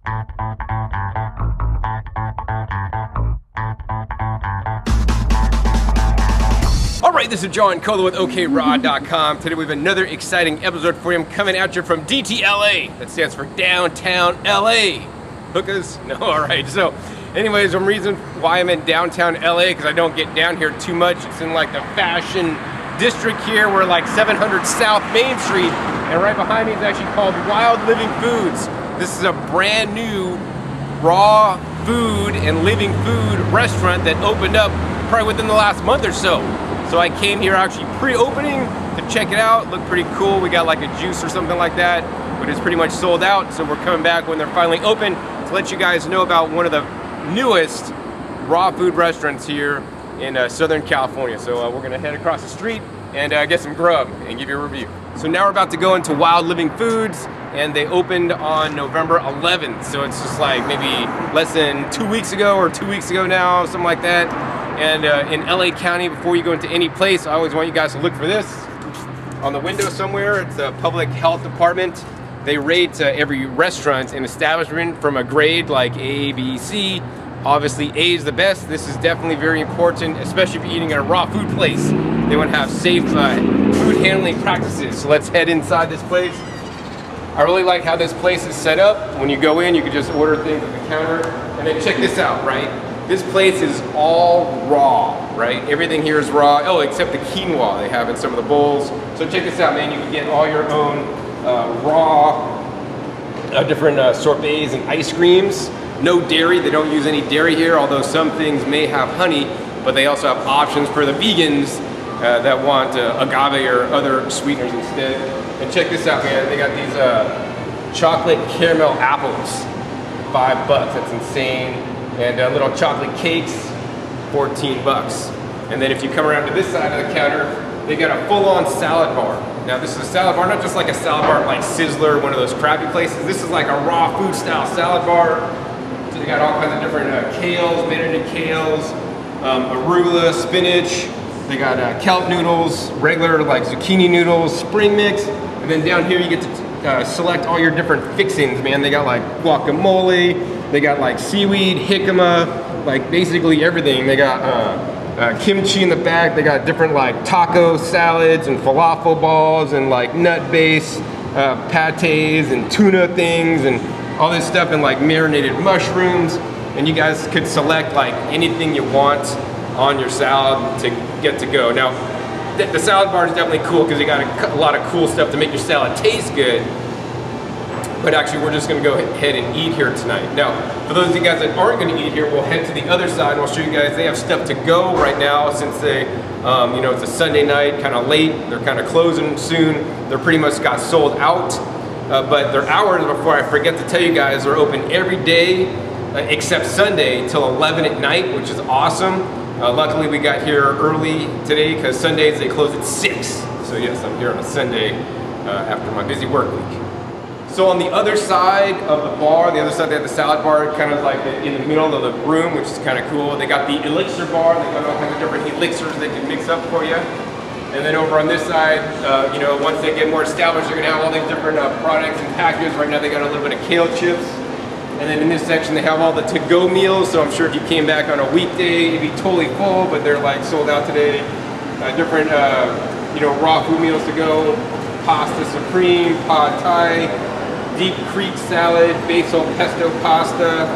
Alright, this is John Kohler with OKRaw.com. Today we have another exciting episode for you. I'm coming at you from DTLA. That stands for Downtown LA. Hookers? No, alright. So, anyways, the reason why I'm in downtown LA, because I don't get down here too much. It's in like the fashion district here. We're like 700 South Main Street. And right behind me is actually called Wild Living Foods. This is a brand new raw food and living food restaurant that opened up probably within the last month or so. So I came here actually pre-opening to check it out. Looked pretty cool. We got like a juice or something like that, but it's pretty much sold out. So we're coming back when they're finally open to let you guys know about one of the newest raw food restaurants here in Southern California. So we're gonna head across the street and get some grub and give you a review. So now we're about to go into Wild Living Foods, and they opened on November 11th. So it's just like maybe less than 2 weeks ago or 2 weeks ago now, something like that. And in LA County, before you go into any place, I always want you guys to look for this on the window somewhere. It's the public health department. They rate every restaurant and establishment from a grade like A, B, C. Obviously, A is the best. This is definitely very important, especially if you're eating at a raw food place. They want to have safe food handling practices. So let's head inside this place. I really like how this place is set up. When you go in, you can just order things at the counter. And then check this out, right? This place is all raw, right? Everything here is raw. Oh, except the quinoa they have in some of the bowls. So check this out, man. You can get all your own raw, different sorbets and ice creams. No dairy. They don't use any dairy here, although some things may have honey, but they also have options for the vegans that want agave or other sweeteners instead. And check this out, man. They got these chocolate caramel apples, $5. That's insane. And little chocolate cakes, $14. And then if you come around to this side of the counter, they got a full-on salad bar. Now this is a salad bar, not just like a salad bar like Sizzler, one of those crappy places. This is like a raw food style salad bar. So they got all kinds of different kales, Benedict kales, arugula, spinach. They got kelp noodles, regular like zucchini noodles, spring mix. And then down here you get to select all your different fixings, man. They got like guacamole. They got like seaweed, jicama, like basically everything. They got kimchi in the back. They got different like taco salads and falafel balls and like nut base pates and tuna things and all this stuff and like marinated mushrooms. And you guys could select like anything you want on your salad to get to go. Now, the salad bar is definitely cool because you got a lot of cool stuff to make your salad taste good. But actually, we're just gonna go ahead and eat here tonight. Now, for those of you guys that aren't gonna eat here, we'll head to the other side and we'll show you guys. They have stuff to go right now since they, you know, it's a Sunday night, kind of late. They're kind of closing soon. They're pretty much got sold out. But their hours, before I forget to tell you guys, are open every day except Sunday till 11 at night, which is awesome. Luckily, we got here early today because Sundays they close at 6. So yes, I'm here on a Sunday after my busy work week. So on the other side of the bar, the other side they have the salad bar, kind of like in the middle of the room, which is kind of cool. They got the elixir bar. They got all kinds of different elixirs they can mix up for you. And then over on this side, you know, once they get more established, they're gonna have all these different products and packages. Right now they got a little bit of kale chips. And then in this section they have all the to-go meals. So I'm sure if you came back on a weekday, it'd be totally full, but they're like sold out today. Different, you know, raw food meals to go. Pasta supreme, pad thai, deep creek salad, basil pesto pasta,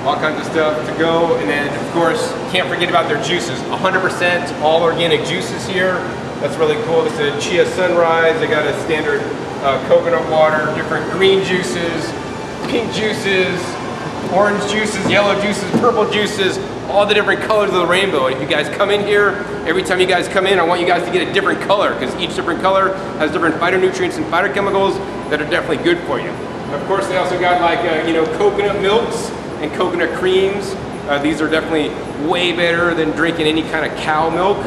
all kinds of stuff to go. And then of course, can't forget about their juices. 100% all organic juices here. That's really cool. This is a chia sunrise. They got a standard coconut water, different green juices, pink juices, orange juices, yellow juices, purple juices, all the different colors of the rainbow. And if you guys come in here, every time you guys come in, I want you guys to get a different color because each different color has different phytonutrients and phytochemicals that are definitely good for you. And of course, they also got like, you know, coconut milks and coconut creams. These are definitely way better than drinking any kind of cow milk.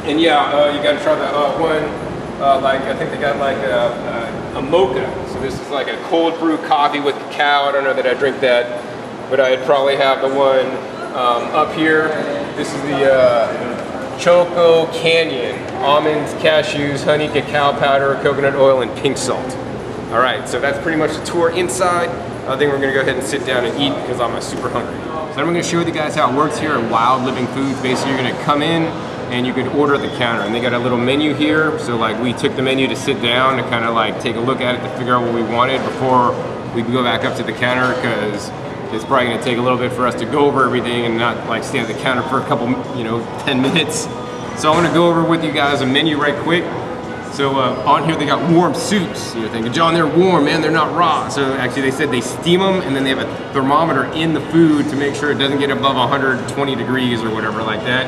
And yeah, you gotta try the one, like I think they got like a mocha. So this is like a cold brew coffee with cacao. I don't know that I drink that, but I'd probably have the one up here. This is the Choco Canyon. Almonds, cashews, honey, cacao powder, coconut oil, and pink salt. All right, so that's pretty much the tour inside. I think we're gonna go ahead and sit down and eat because I'm super hungry. So I'm gonna show you guys how it works here at Wild Living Foods. Basically, you're gonna come in and you can order at the counter, and they got a little menu here. So like we took the menu to sit down to kind of like take a look at it to figure out what we wanted before we could go back up to the counter, because it's probably gonna take a little bit for us to go over everything and not like stand at the counter for a couple, 10 minutes. So I'm gonna go over with you guys a menu right quick. So on here they got warm soups. You're thinking, John, they're warm, man, they're not raw. So actually they said they steam them, and then they have a thermometer in the food to make sure it doesn't get above 120 degrees or whatever like that.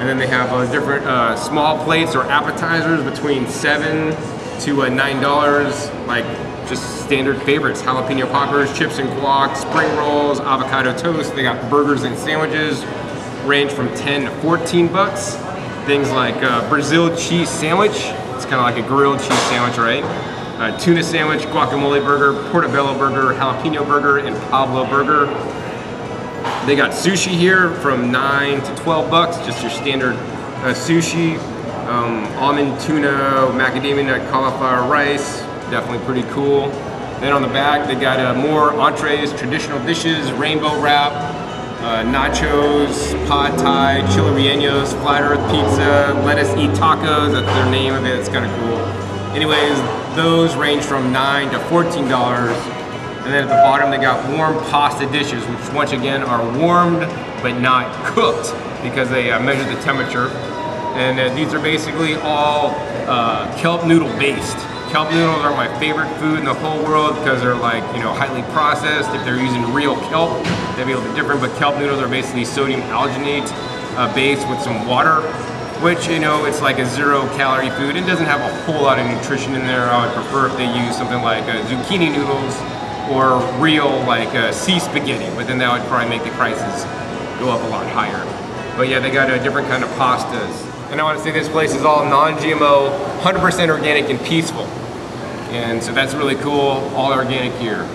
And then they have different small plates or appetizers between $7 to $9, like just standard favorites: jalapeno poppers, chips and guac, spring rolls, avocado toast. They got burgers and sandwiches, range from 10 to 14 bucks. Things like Brazil cheese sandwich. It's kind of like a grilled cheese sandwich, right? Tuna sandwich, guacamole burger, portobello burger, jalapeno burger, and Pablo burger. They got sushi here from 9 to 12 bucks, just your standard sushi. Almond tuna, macadamia nut, cauliflower rice, definitely pretty cool. Then on the back, they got more entrees, traditional dishes, rainbow wrap, nachos, pad thai, chili rellenos, flat earth pizza, lettuce eat tacos, that's their name of it, it's kind of cool. Anyways, those range from $9 to $14. And then at the bottom they got warm pasta dishes, which once again are warmed but not cooked because they measure the temperature. And these are basically all kelp noodle based. Kelp noodles are my favorite food in the whole world because they're like, highly processed. If they're using real kelp, they'd be a little bit different, but kelp noodles are basically sodium alginate based with some water, which, it's like a 0-calorie food. It doesn't have a whole lot of nutrition in there. I would prefer if they use something like zucchini noodles or real like sea spaghetti, but then that would probably make the prices go up a lot higher. But yeah, they got a different kind of pastas. And I want to say this place is all non-GMO, 100% organic and peaceful. And so that's really cool, all organic here.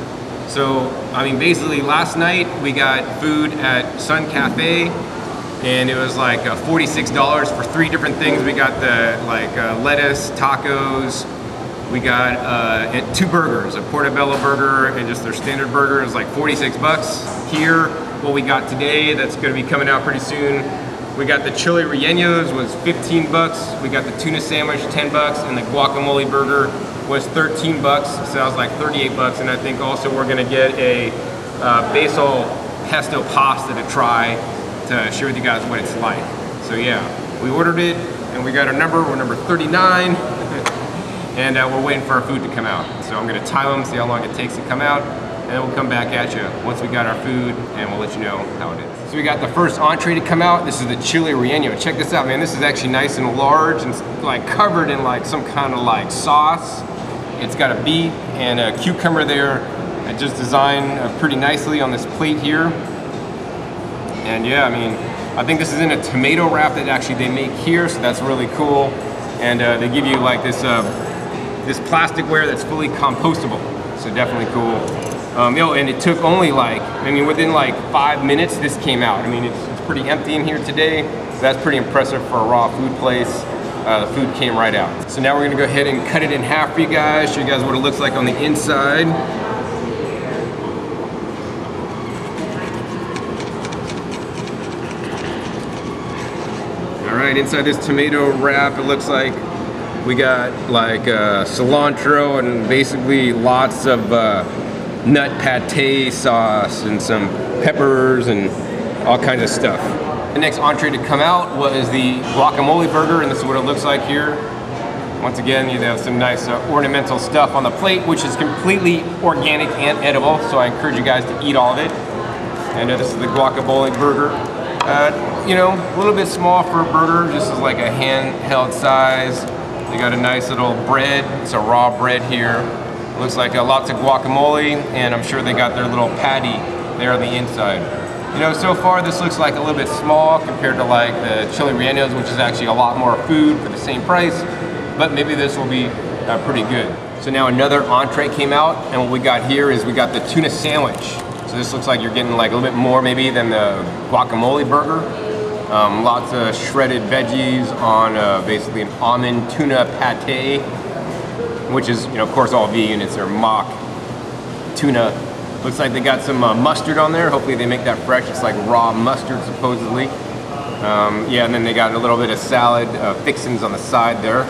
So, basically last night we got food at Sun Cafe, and it was like $46 for 3 different things. We got the lettuce, tacos, we got 2 burgers, a portobello burger and just their standard burger. It was like 46 bucks. Here, what we got today, that's gonna be coming out pretty soon, we got the chili rellenos was 15 bucks. We got the tuna sandwich, 10 bucks, and the guacamole burger was 13 bucks. So that was like 38 bucks. And I think also we're gonna get a basil pesto pasta to try to share with you guys what it's like. So yeah, we ordered it and we got our number. We're number 39. And we're waiting for our food to come out. So I'm gonna time them, see how long it takes to come out, and then we'll come back at you once we got our food, and we'll let you know how it is. So we got the first entree to come out. This is the chili relleno. Check this out, man. This is actually nice and large and like covered in like some kind of like sauce. It's got a beet and a cucumber there. I just designed pretty nicely on this plate here. And yeah, I think this is in a tomato wrap that actually they make here, so that's really cool. And they give you like this this plasticware that's fully compostable, so definitely cool. And it took only within like 5 minutes this came out. It's pretty empty in here today, so that's pretty impressive for a raw food place. The food came right out. So now we're gonna go ahead and cut it in half for you guys, show you guys what it looks like on the inside. All right, inside this tomato wrap, it looks like we got like cilantro and basically lots of nut pate sauce and some peppers and all kinds of stuff. The next entree to come out was the guacamole burger, and this is what it looks like here. Once again, you have some nice ornamental stuff on the plate, which is completely organic and edible, so I encourage you guys to eat all of it. And this is the guacamole burger. A little bit small for a burger, just as like a handheld size. They got a nice little bread. It's a raw bread here. Looks like lots of guacamole, and I'm sure they got their little patty there on the inside. So far this looks like a little bit small compared to like the chili rellenos, which is actually a lot more food for the same price, but maybe this will be pretty good. So now another entree came out, and what we got here is we got the tuna sandwich. So this looks like you're getting like a little bit more maybe than the guacamole burger. Lots of shredded veggies on basically an almond tuna pate, which is, of course, all vegan. It's their mock tuna Looks like they got some mustard on there. Hopefully they make that fresh. It's like raw mustard supposedly. Yeah, and then they got a little bit of salad fixings on the side there.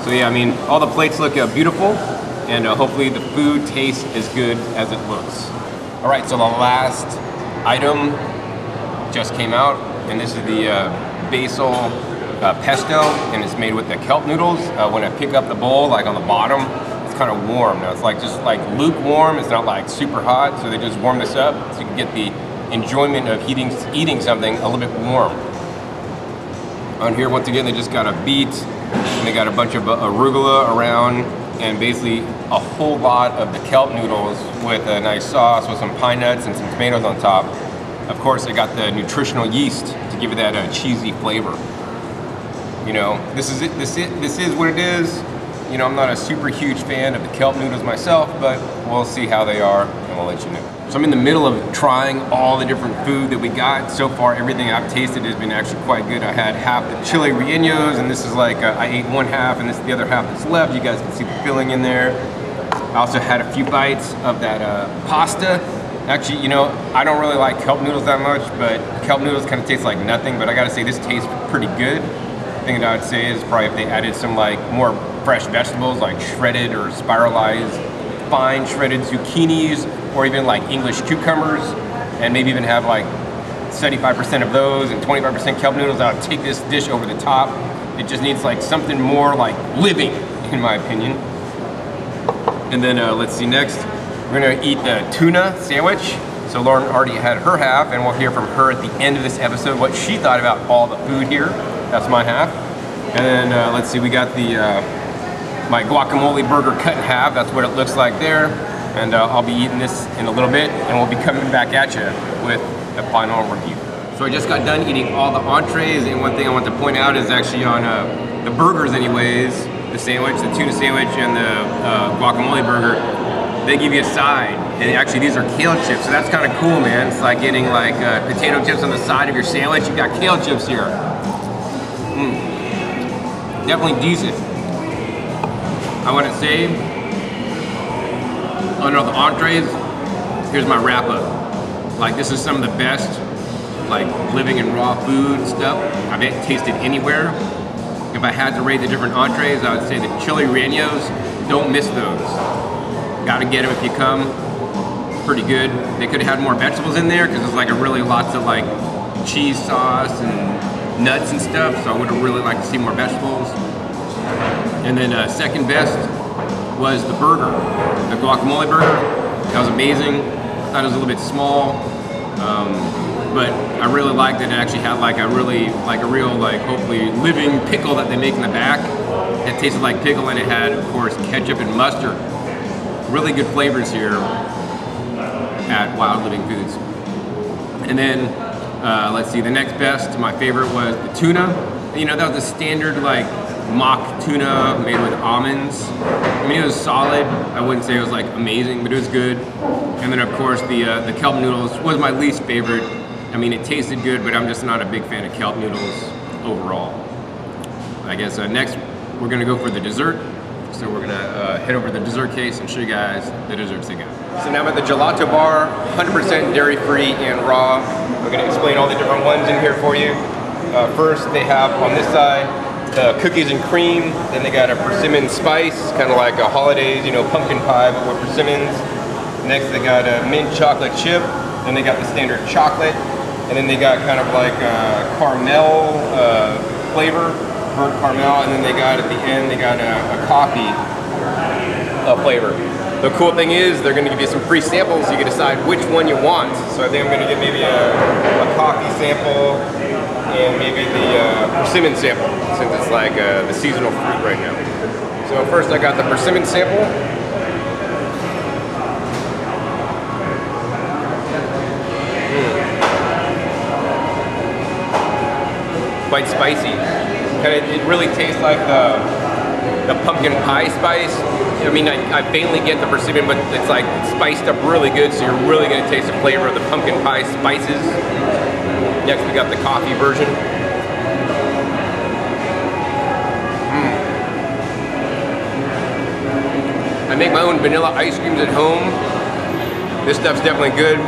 So yeah, I mean, all the plates look beautiful, and hopefully the food tastes as good as it looks. All right, so the last item just came out, and this is the basil pesto, and it's made with the kelp noodles. When I pick up the bowl, like on the bottom, it's kind of warm. Now it's like just like lukewarm. It's not like super hot, so they just warm this up so you can get the enjoyment of eating something a little bit warm. On here, once again, they just got a beet, and they got a bunch of arugula around, and basically a whole lot of the kelp noodles with a nice sauce with some pine nuts and some tomatoes on top. Of course, they got the nutritional yeast to give it that cheesy flavor. You know, this is what it is. You know, I'm not a super huge fan of the kelp noodles myself, but we'll see how they are, and we'll let you know. So I'm in the middle of trying all the different food that we got. So far, everything I've tasted has been actually quite good. I had half the chili rellenos, and this is like, I ate one half, and this is the other half that's left. You guys can see the filling in there. I also had a few bites of that pasta. Actually, you know, I don't really like kelp noodles that much, but kelp noodles kind of taste like nothing, but I gotta say this tastes pretty good. The thing that I would say is probably if they added some like more fresh vegetables, like shredded or spiralized, fine shredded zucchinis, or even like English cucumbers, and maybe even have like 75% of those and 25% kelp noodles, I would take this dish over the top. It just needs like something more like living, in my opinion. And then let's see, next, we're gonna eat the tuna sandwich. So Lauren already had her half, and we'll hear from her at the end of this episode what she thought about all the food here. That's my half. And then let's see, we got the my guacamole burger cut in half. That's what it looks like there. And I'll be eating this in a little bit, and we'll be coming back at you with a final review. So I just got done eating all the entrees, and one thing I want to point out is actually on the burgers anyways, the sandwich, the tuna sandwich, and the guacamole burger, they give you a side, and actually these are kale chips, so that's kind of cool, man. It's like getting like potato chips on the side of your sandwich. You got kale chips here. Definitely decent. I want to say, under the entrees, here's my wrap up. Like, this is some of the best, like, living and raw food stuff I've tasted anywhere. If I had to rate the different entrees, I would say the chili rellenos, don't miss those. Gotta get them if you come. Pretty good. They could have had more vegetables in there because there's like really lots of like cheese sauce and nuts and stuff, so I would have really liked to see more vegetables. And then second best was the burger, the guacamole burger. That was amazing. I thought it was a little bit small, but I really liked it. It actually had like a real like hopefully living pickle that they make in the back. It tasted like pickle, and it had, of course, ketchup and mustard. Really good flavors here at Wild Living Foods. And then let's see, the next best, my favorite was the tuna. You know, that was a standard like mock tuna made with almonds. I mean, it was solid. I wouldn't say it was like amazing, but it was good. And then of course the kelp noodles was my least favorite. I mean, it tasted good, but I'm just not a big fan of kelp noodles overall. I guess next we're gonna go for the dessert. So we're gonna head over to the dessert case and show you guys the desserts they got. So now I'm at the Gelato Bar, 100% dairy-free and raw. We're gonna explain all the different ones in here for you. First, they have on this side the cookies and cream. Then they got a persimmon spice, kind of like a holidays, you know, pumpkin pie, but with persimmons. Next, they got a mint chocolate chip. Then they got the standard chocolate, and then they got kind of like a caramel flavor. Burnt caramel, and then they got at the end, they got a coffee flavor. The cool thing is they're going to give you some free samples so you can decide which one you want. So I think I'm going to get maybe a coffee sample and maybe the persimmon sample, since it's like the seasonal fruit right now. So first I got the persimmon sample. Quite spicy. It really tastes like the pumpkin pie spice. I mean, I faintly get the persimmon, but it's like spiced up really good, so you're really gonna taste the flavor of the pumpkin pie spices. Next, we got the coffee version. I make my own vanilla ice creams at home, This stuff's definitely good.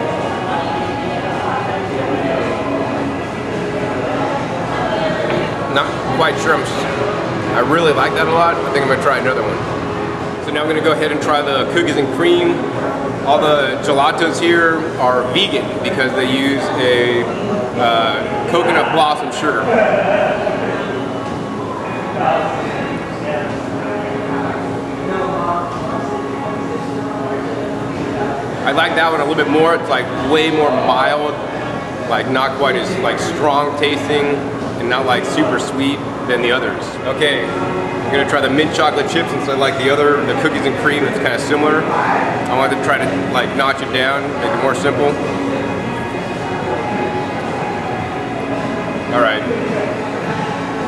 Not quite sure. I really like that a lot. I think I'm gonna try another one. So now I'm gonna go ahead and try the cookies and cream. All the gelatos here are vegan because they use a coconut blossom sugar. I like that one a little bit more. It's like way more mild, like not quite as like strong tasting and not like super sweet than the others. Okay, I'm gonna try the mint chocolate chips since I like the cookies and cream. It's kind of similar. I wanted to try to like notch it down, make it more simple. All right.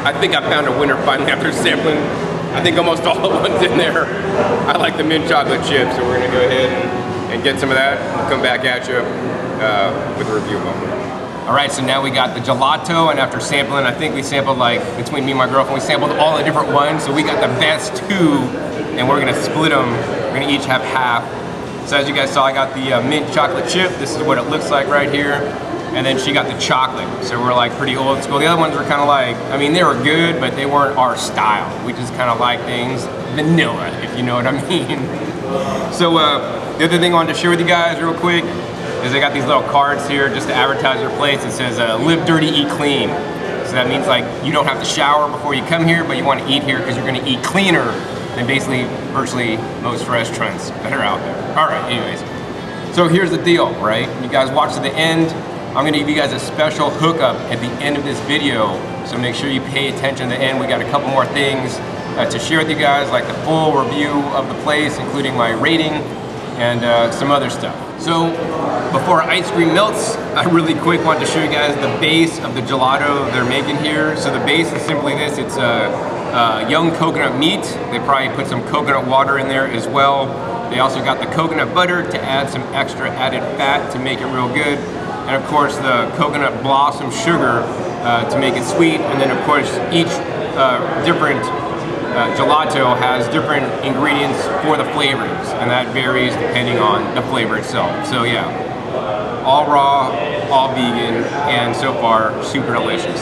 I think I found a winner finally after sampling. I think almost all the ones in there. I like the mint chocolate chips, so we're gonna go ahead and get some of that. We'll come back at you with a review of them. All right, so now we got the gelato, and after sampling, I think we sampled like, between me and my girlfriend, we sampled all the different ones, so we got the best two, and we're gonna split them. We're gonna each have half. So as you guys saw, I got the mint chocolate chip. This is what it looks like right here. And then she got the chocolate. So we're like pretty old school. The other ones were kind of like, I mean, they were good, but they weren't our style. We just kind of like things vanilla, if you know what I mean. So the other thing I wanted to share with you guys real quick is I got these little cards here just to advertise your place. It says, live dirty, eat clean. So that means like you don't have to shower before you come here, but you want to eat here because you're going to eat cleaner than basically virtually most restaurants that are out there. All right, anyways. So here's the deal, right? You guys watch to the end. I'm gonna give you guys a special hookup at the end of this video, so make sure you pay attention to the end. We got a couple more things to share with you guys, like the full review of the place, including my rating and some other stuff. So before ice cream melts, I really quick want to show you guys the base of the gelato they're making here. So the base is simply this. It's young coconut meat. They probably put some coconut water in there as well. They also got the coconut butter to add some extra added fat to make it real good. And of course the coconut blossom sugar to make it sweet. And then of course each different gelato has different ingredients for the flavorings, and that varies depending on the flavor itself. So yeah, all raw, all vegan, and so far super delicious.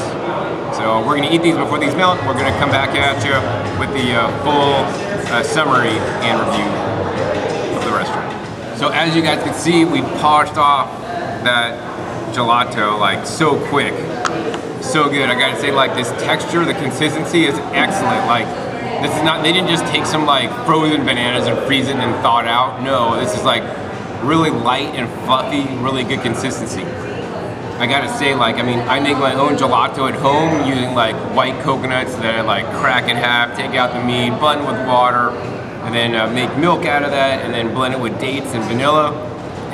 So we're gonna eat these before these melt. We're gonna come back at you with the full summary and review of the restaurant. So as you guys can see, we polished off that gelato like so quick, so good. I gotta say, like, this texture, the consistency is excellent. Like, this is not, they didn't just take some like frozen bananas and freeze it and thaw it out. No, this is like really light and fluffy, really good consistency. I gotta say, like, I mean, I make my own gelato at home using like white coconuts that I like crack in half, take out the meat, blend with water, and then make milk out of that, and then blend it with dates and vanilla.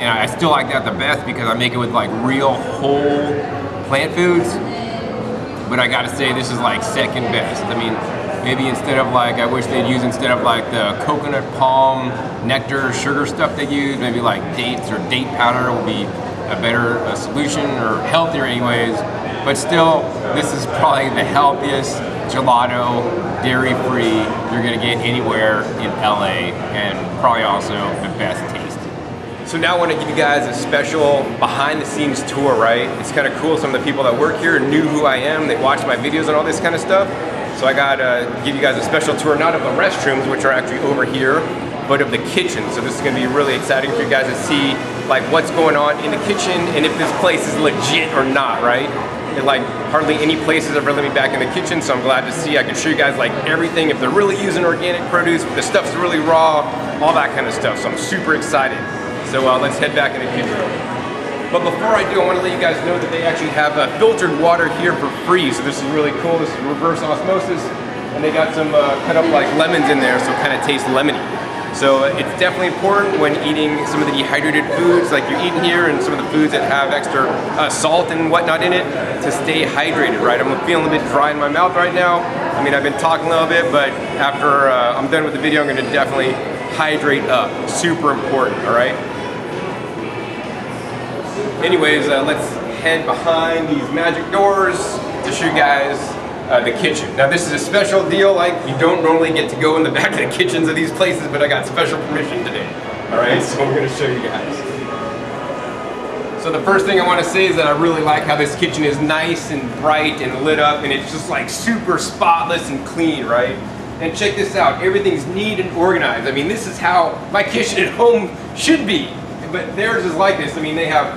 And I still like that the best because I make it with like real whole plant foods. But I gotta say, this is like second best. I mean, maybe instead of like, I wish they'd use, instead of like the coconut palm nectar sugar stuff they use, maybe like dates or date powder would be a better solution, or healthier anyways. But still, this is probably the healthiest gelato, dairy-free you're gonna get anywhere in LA, and probably also the best taste. So now I want to give you guys a special behind-the-scenes tour, right? It's kind of cool. Some of the people that work here knew who I am. They watch my videos and all this kind of stuff. So I got to give you guys a special tour, not of the restrooms, which are actually over here, but of the kitchen. So this is going to be really exciting for you guys to see like what's going on in the kitchen and if this place is legit or not, right? And like hardly any places ever let me back in the kitchen, so I'm glad to see I can show you guys like everything, if they're really using organic produce, if the stuff's really raw, all that kind of stuff. So I'm super excited. So let's head back in the kitchen. But before I do, I want to let you guys know that they actually have filtered water here for free. So this is really cool. This is reverse osmosis. And they got some cut up like lemons in there, so it kind of tastes lemony. So it's definitely important when eating some of the dehydrated foods like you're eating here, and some of the foods that have extra salt and whatnot in it, to stay hydrated, right? I'm feeling a bit dry in my mouth right now. I mean, I've been talking a little bit, but after I'm done with the video, I'm going to definitely hydrate up. Super important, all right? Anyways, let's head behind these magic doors to show you guys the kitchen. Now this is a special deal, like you don't normally get to go in the back of the kitchens of these places, but I got special permission today. All right, so we're gonna show you guys. So the first thing I want to say is that I really like how this kitchen is nice and bright and lit up, and it's just like super spotless and clean, right? And check this out, everything's neat and organized. I mean, this is how my kitchen at home should be, but theirs is like this. I mean, they have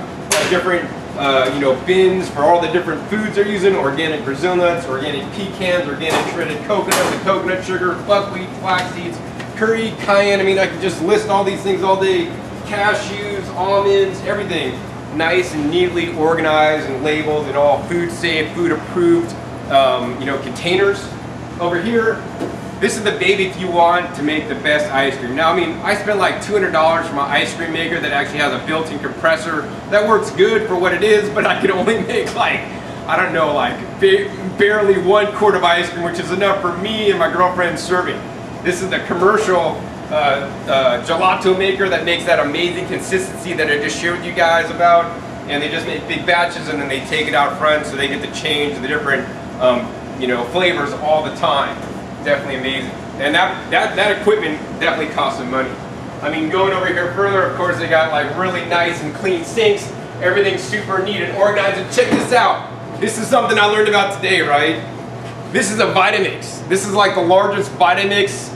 different bins for all the different foods they're using: organic Brazil nuts, organic pecans, organic shredded coconut, the coconut sugar, buckwheat, flax seeds, curry, cayenne. I mean, I could just list all these things all day. Cashews, almonds, everything nice and neatly organized and labeled and all food safe, food approved, containers. Over here, this is the baby if you want to make the best ice cream. Now, I mean, I spent like $200 for my ice cream maker that actually has a built-in compressor. That works good for what it is, but I can only make like, I don't know, like barely 1 quart of ice cream, which is enough for me and my girlfriend serving. This is the commercial gelato maker that makes that amazing consistency that I just showed you guys about. And they just make big batches and then they take it out front so they get to change the different flavors all the time. Definitely amazing. And that equipment definitely costs some money. I mean, going over here further, of course, they got like really nice and clean sinks. Everything's super neat and organized. And check this out. This is something I learned about today, right? This is a Vitamix. This is like the largest Vitamix,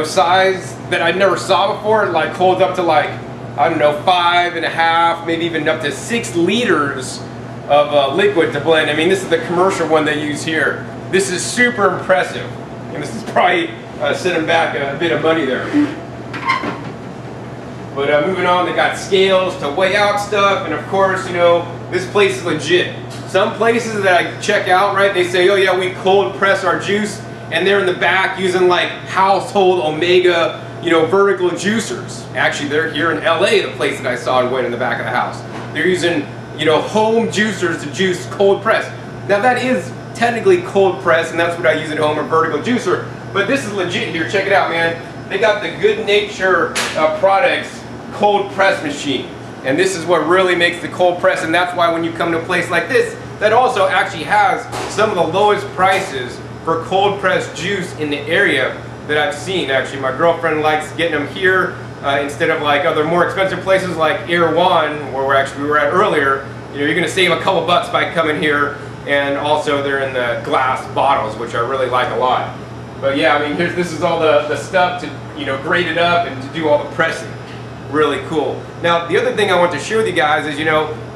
size that I never saw before. It like holds up to like, I don't know, 5.5, maybe even up to 6 liters of liquid to blend. I mean, this is the commercial one they use here. This is super impressive. And this is probably setting back a bit of money there. But moving on, they got scales to weigh out stuff. And of course, this place is legit. Some places that I check out, right, they say, oh yeah, we cold press our juice. And they're in the back using like household Omega, vertical juicers. Actually, they're here in LA, the place that I saw and went in the back of the house. They're using, home juicers to juice cold press. Now that is technically cold press, and that's what I use at home, a vertical juicer. But this is legit here. Check it out, man. They got the Good Nature Products cold press machine. And this is what really makes the cold press, and that's why when you come to a place like this, that also actually has some of the lowest prices for cold pressed juice in the area that I've seen. Actually, my girlfriend likes getting them here instead of like other more expensive places like Erewhon, where we were at earlier. You're going to save a couple bucks by coming here, and also they're in the glass bottles, which I really like a lot. But yeah, I mean, this is all the stuff to grate it up and to do all the pressing. Really cool. Now, the other thing I want to share with you guys is,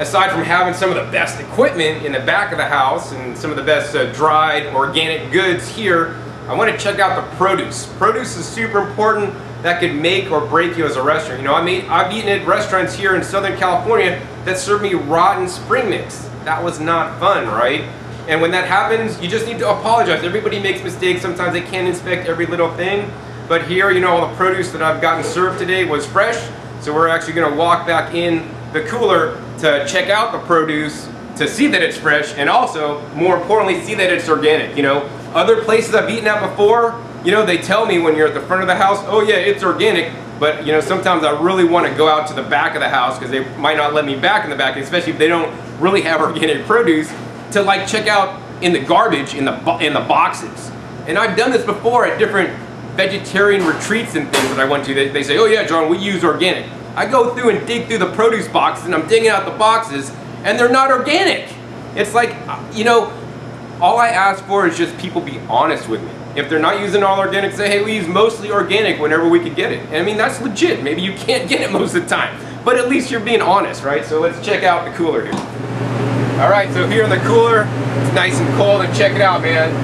aside from having some of the best equipment in the back of the house and some of the best dried organic goods here, I want to check out the produce. Produce is super important. That could make or break you as a restaurant. I've eaten at restaurants here in Southern California that served me rotten spring mix. That was not fun, right? And when that happens, you just need to apologize. Everybody makes mistakes. Sometimes they can't inspect every little thing. But here, all the produce that I've gotten served today was fresh. So we're actually going to walk back in the cooler to check out the produce, to see that it's fresh, and also, more importantly, see that it's organic. Other places I've eaten at before, they tell me when you're at the front of the house, oh yeah, it's organic. But sometimes I really want to go out to the back of the house because they might not let me back in the back, especially if they don't really have organic produce, to like check out in the garbage in the boxes. And I've done this before at different vegetarian retreats and things that I went to. They say, oh yeah, John, we use organic. I go through and dig through the produce boxes, and I'm digging out the boxes, and they're not organic. It's like, all I ask for is just people be honest with me. If they're not using all organic, say, hey, we use mostly organic whenever we could get it. And I mean, that's legit. Maybe you can't get it most of the time, but at least you're being honest, right? So let's check out the cooler here. All right, so here in the cooler, it's nice and cold, and check it out, man.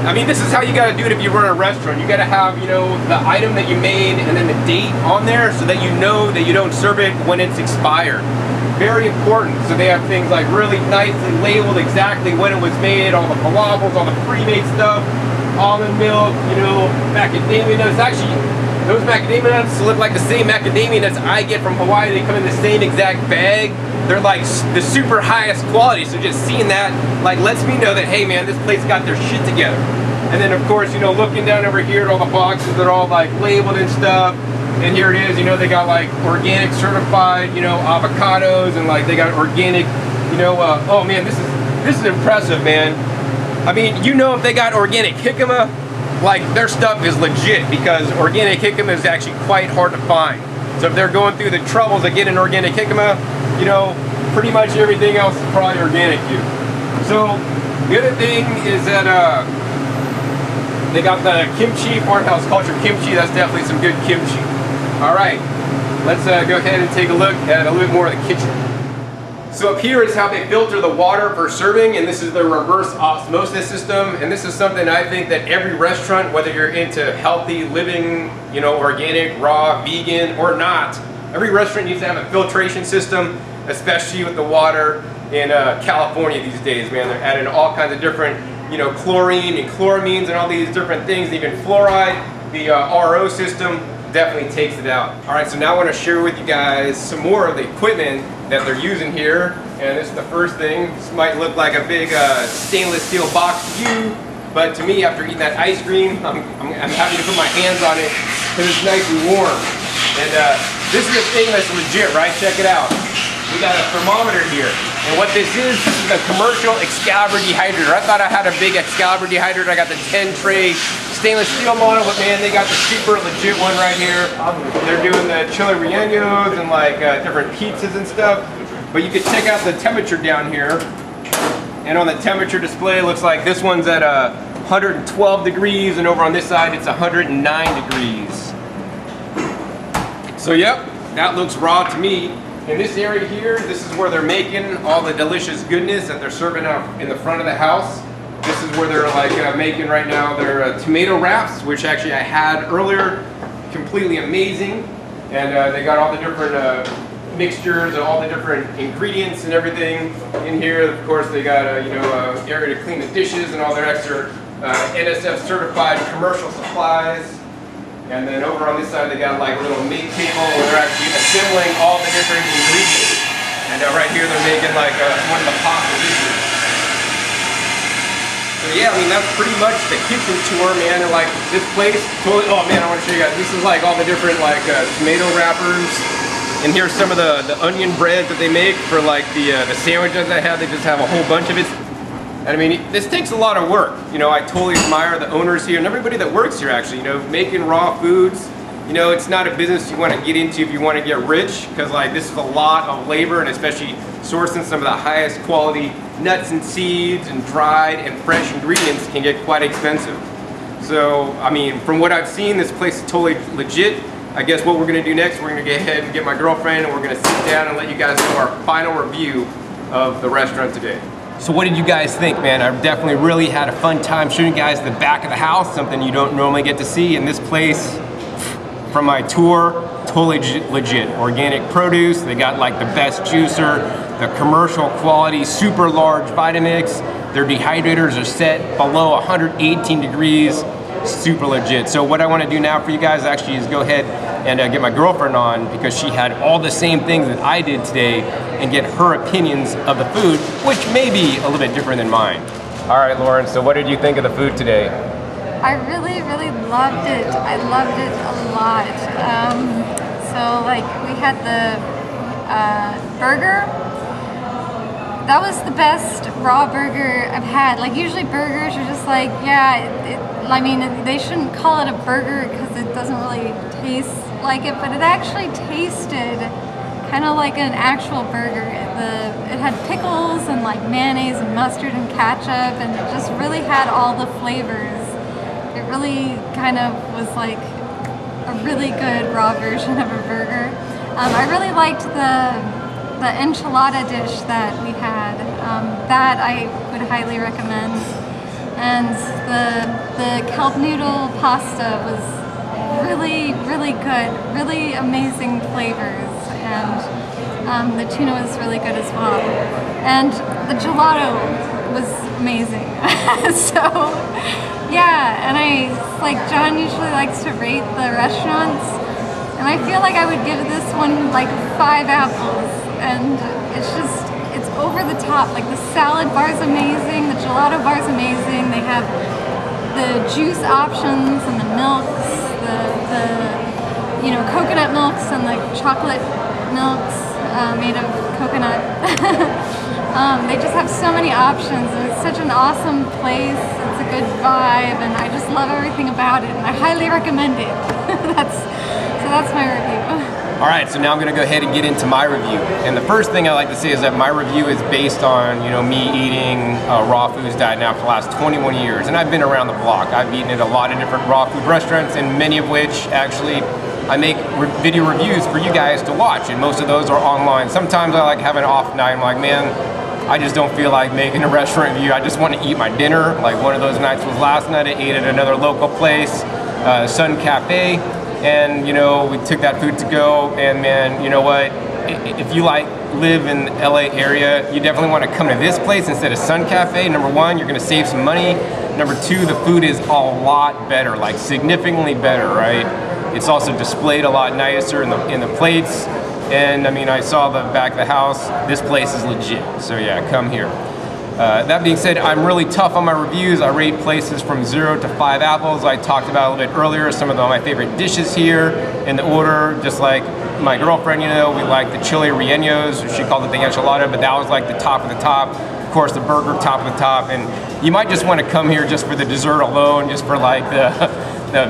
I mean, this is how you gotta do it if you run a restaurant. You gotta have, the item that you made and then the date on there so that you know that you don't serve it when it's expired. Very important. So they have things like really nicely labeled exactly when it was made, all the falafels, all the pre-made stuff, almond milk, macadamia nuts. Actually, those macadamia nuts look like the same macadamia nuts I get from Hawaii. They come in the same exact bag. They're like the super highest quality, so just seeing that like lets me know that, hey man, this place got their shit together. And then of course, looking down over here at all the boxes, they're all like labeled and stuff. And here it is, they got like organic certified, avocados, and like they got organic, oh man, this is impressive, man. I mean, if they got organic jicama, like their stuff is legit, because organic jicama is actually quite hard to find. So if they're going through the troubles of getting organic jicama, you know, pretty much everything else is probably organic too. So the other thing is that they got the kimchi, farmhouse culture kimchi. That's definitely some good kimchi. All right, let's go ahead and take a look at a little bit more of the kitchen. So up here is how they filter the water for serving, and this is the reverse osmosis system. And this is something I think that every restaurant, whether you're into healthy living, you know, organic, raw, vegan, or not, every restaurant needs to have a filtration system, especially with the water in California these days, man. They're adding all kinds of different, you know, chlorine and chloramines and all these different things, even fluoride. The RO system definitely takes it out. All right, so now I want to share with you guys some more of the equipment that they're using here. And this is the first thing. This might look like a big stainless steel box to you, but to me, after eating that ice cream, I'm happy to put my hands on it because it's nice and warm. And this is a thing that's legit, right? Check it out. We got a thermometer here. And what this is a commercial Excalibur dehydrator. I thought I had a big Excalibur dehydrator. I got the 10 tray stainless steel model, but man, they got the super legit one right here. They're doing the chili rellenos and like different pizzas and stuff. But you can check out the temperature down here. And on the temperature display, it looks like this one's at 112 degrees, and over on this side, it's 109 degrees. So yep, that looks raw to me. In this area here, this is where they're making all the delicious goodness that they're serving out in the front of the house. This is where they're like making right now their tomato wraps, which actually I had earlier, completely amazing. And they got all the different mixtures and all the different ingredients and everything in here. Of course, they got area to clean the dishes and all their extra NSF certified commercial supplies. And then over on this side, they got like a little make table where they're actually assembling all the different ingredients. And right here, they're making like one of the pasta dishes. So yeah, I mean, that's pretty much the kitchen tour, man. And like this place, totally, oh man, I want to show you guys. This is like all the different like tomato wrappers. And here's some of the onion breads that they make for like the sandwiches I have. They just have a whole bunch of it. And I mean, this takes a lot of work. You know, I totally admire the owners here and everybody that works here actually, you know, making raw foods. You know, it's not a business you want to get into if you want to get rich, because like this is a lot of labor, and especially sourcing some of the highest quality nuts and seeds and dried and fresh ingredients can get quite expensive. So, I mean, from what I've seen, this place is totally legit. I guess what we're going to do next, we're going to get ahead and get my girlfriend, and we're going to sit down and let you guys know our final review of the restaurant today. So what did you guys think, man? I definitely really had a fun time showing you guys the back of the house, something you don't normally get to see. In this place, from my tour, totally legit. Organic produce, they got like the best juicer, the commercial quality, super large Vitamix. Their dehydrators are set below 118 degrees, super legit. So what I want to do now for you guys actually is go ahead and get my girlfriend on, because she had all the same things that I did today, and get her opinions of the food, which may be a little bit different than mine. All right, Lauren, so what did you think of the food today? I really, really loved it. I loved it a lot. So like we had the burger. That was the best raw burger I've had. Like usually burgers are just like, yeah, I mean, they shouldn't call it a burger because it doesn't really taste like it, but it actually tasted kind of like an actual burger. It had pickles and like mayonnaise and mustard and ketchup, and it just really had all the flavors. It really kind of was like a really good raw version of a burger. I really liked the enchilada dish that we had. That I would highly recommend. And the kelp noodle pasta was really, really good, really amazing flavors, and the tuna was really good as well. And the gelato was amazing. So yeah, and like John usually likes to rate the restaurants, and I feel like I would give this one like 5 apples, and it's over the top. Like the salad bar's amazing, the gelato bar's amazing, they have the juice options and the milks, the coconut milks and the chocolate milks made of coconut. They just have so many options, and it's such an awesome place. It's a good vibe, and I just love everything about it, and I highly recommend it. So that's my review. All right, so now I'm gonna go ahead and get into my review. And the first thing I like to say is that my review is based on, me eating a raw foods diet now for the last 21 years. And I've been around the block. I've eaten at a lot of different raw food restaurants, and many of which actually I make video reviews for you guys to watch, and most of those are online. Sometimes I like have an off night. I'm like, man, I just don't feel like making a restaurant review. I just want to eat my dinner. Like one of those nights was last night. I ate at another local place, Sun Cafe. And we took that food to go, and man, you know what? If you live in the LA area, you definitely want to come to this place instead of Sun Cafe. Number one, you're going to save some money. Number two, the food is a lot better, like significantly better, right? It's also displayed a lot nicer in the plates. And I mean, I saw the back of the house. This place is legit. So yeah, come here. That being said, I'm really tough on my reviews. I rate places from 0 to 5 apples. I talked about a little bit earlier some of my favorite dishes here in the order, just like my girlfriend, we like the chili rellenos. She called it the enchilada, but that was like the top of the top. Of course, the burger, top of the top. And you might just want to come here just for the dessert alone, just for like the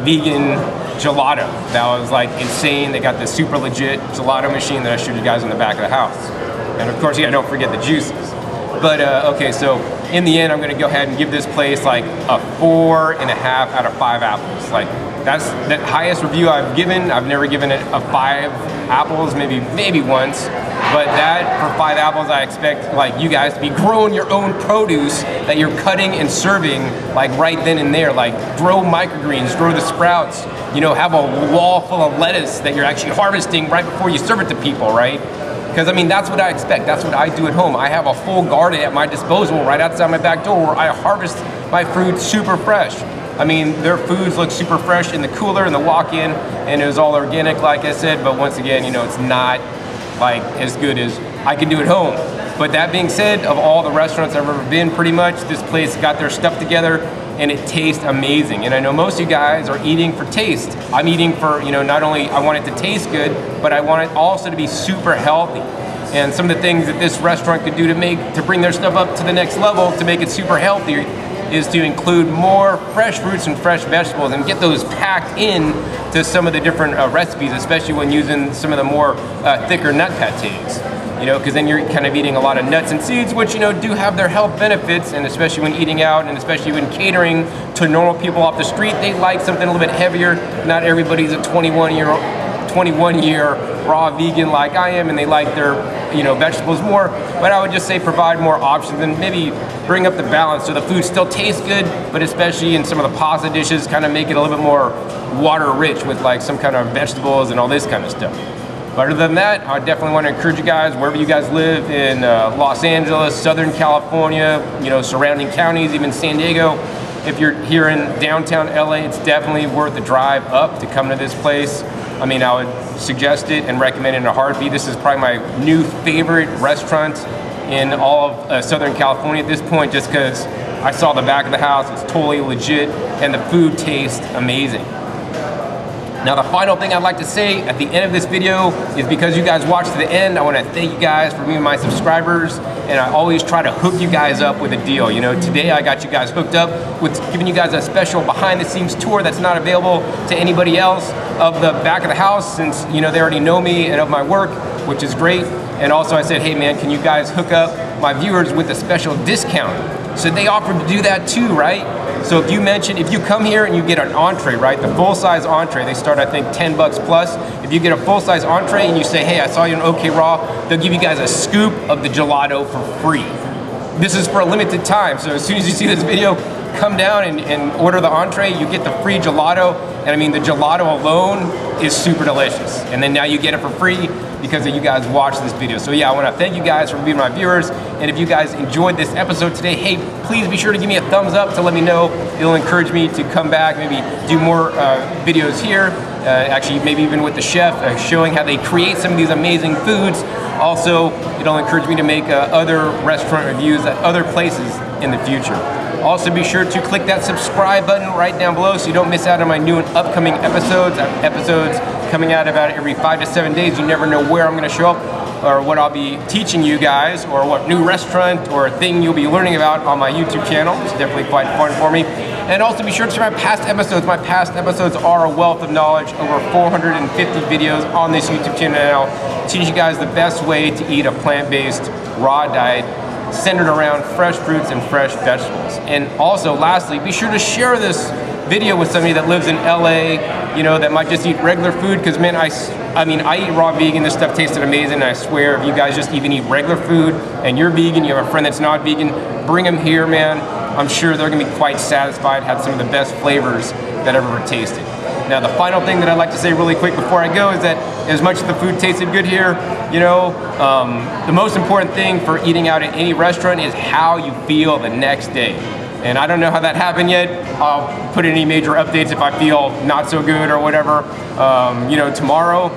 vegan gelato. That was like insane. They got this super legit gelato machine that I showed you guys in the back of the house. And of course, don't forget the juices. But okay, so in the end, I'm gonna go ahead and give this place like a 4.5 out of 5 apples. Like that's the highest review I've given. I've never given it a 5 apples, maybe once. But that for 5 apples, I expect like you guys to be growing your own produce that you're cutting and serving like right then and there. Like grow microgreens, grow the sprouts. Have a wall full of lettuce that you're actually harvesting right before you serve it to people, right? Because I mean, that's what I expect. That's what I do at home. I have a full garden at my disposal right outside my back door where I harvest my fruit super fresh. I mean, their foods look super fresh in the cooler, in the walk-in, and it was all organic, like I said. But once again, it's not like as good as I can do at home. But that being said, of all the restaurants I've ever been, pretty much, this place got their stuff together, and it tastes amazing. And I know most of you guys are eating for taste. I'm eating for, not only I want it to taste good, but I want it also to be super healthy. And some of the things that this restaurant could do to bring their stuff up to the next level, to make it super healthy, is to include more fresh fruits and fresh vegetables and get those packed in to some of the different recipes, especially when using some of the more thicker nut pates. Because then you're kind of eating a lot of nuts and seeds, which, do have their health benefits, and especially when eating out, and especially when catering to normal people off the street, they like something a little bit heavier. Not everybody's a 21-year raw vegan like I am, and they like their, vegetables more. But I would just say provide more options and maybe bring up the balance so the food still tastes good, but especially in some of the pasta dishes, kind of make it a little bit more water rich with like some kind of vegetables and all this kind of stuff. But other than that, I definitely want to encourage you guys, wherever you guys live in Los Angeles, Southern California, surrounding counties, even San Diego. If you're here in downtown LA, it's definitely worth the drive up to come to this place. I mean, I would suggest it and recommend it in a heartbeat. This is probably my new favorite restaurant in all of Southern California at this point, just because I saw the back of the house. It's totally legit, and the food tastes amazing. Now, the final thing I'd like to say at the end of this video is, because you guys watched to the end, I want to thank you guys for being my subscribers, and I always try to hook you guys up with a deal. Today I got you guys hooked up with giving you guys a special behind-the-scenes tour that's not available to anybody else of the back of the house, since they already know me and of my work, which is great. And also I said, hey man, can you guys hook up my viewers with a special discount? So they offered to do that too, right? So if you come here and you get an entree, right, the full-size entree, they start, I think, $10 plus. If you get a full-size entree and you say, hey, I saw you on OK Raw, they'll give you guys a scoop of the gelato for free. This is for a limited time, so as soon as you see this video, come down and order the entree, you get the free gelato. And I mean, the gelato alone is super delicious. And then now you get it for free because you guys watched this video. So yeah, I want to thank you guys for being my viewers. And if you guys enjoyed this episode today, hey, please be sure to give me a thumbs up to let me know. It'll encourage me to come back, maybe do more videos here. Actually, maybe even with the chef, showing how they create some of these amazing foods. Also, it'll encourage me to make other restaurant reviews at other places in the future. Also, be sure to click that subscribe button right down below so you don't miss out on my new and upcoming episodes. I have episodes coming out about every 5 to 7 days. You never know where I'm going to show up. or what I'll be teaching you guys, or what new restaurant or thing you'll be learning about on my YouTube channel. It's definitely quite fun for me. And also be sure to check my past episodes. My past episodes are a wealth of knowledge, over 450 videos on this YouTube channel now, teaching you guys the best way to eat a plant-based raw diet centered around fresh fruits and fresh vegetables. And also, lastly, be sure to share this video with somebody that lives in LA, you know, that might just eat regular food, because man, I mean, I eat raw vegan. This stuff tasted amazing, and I swear if you guys just even eat regular food and you're vegan, you have a friend that's not vegan, bring them here, man. I'm sure they're gonna be quite satisfied, have some of the best flavors that I've ever tasted. Now, the final thing that I'd like to say really quick before I go is that as much as the food tasted good here, you know, the most important thing for eating out at any restaurant is how you feel the next day. And I don't know how that happened yet. I'll put any major updates if I feel not so good or whatever, you know, tomorrow,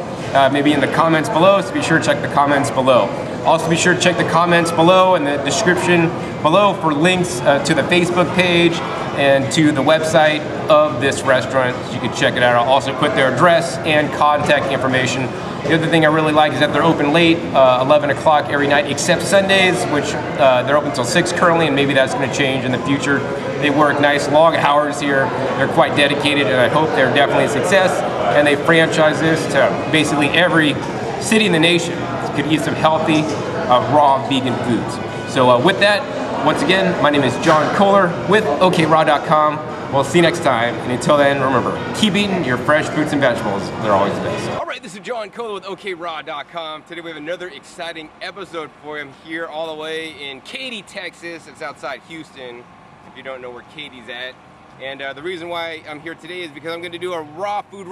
maybe in the comments below, so be sure to check the comments below. Also be sure to check the comments below and the description below for links to the Facebook page and to the website of this restaurant, so you can check it out. I'll also put their address and contact information. The other thing I really like is that they're open late, 11 o'clock every night, except Sundays, which they're open until 6 currently, and maybe that's gonna change in the future. They work nice long hours here. They're quite dedicated, and I hope they're definitely a success. And they franchise this to basically every city in the nation could eat some healthy, raw vegan foods. So with that, once again, my name is John Kohler with OKRaw.com. We'll see you next time, and until then, remember, keep eating your fresh fruits and vegetables. They're always the best. All right, this is John Kohler with OKRaw.com. Today we have another exciting episode for you. I'm here all the way in Katy, Texas. It's outside Houston, if you don't know where Katy's at. And the reason why I'm here today is because I'm going to do a raw food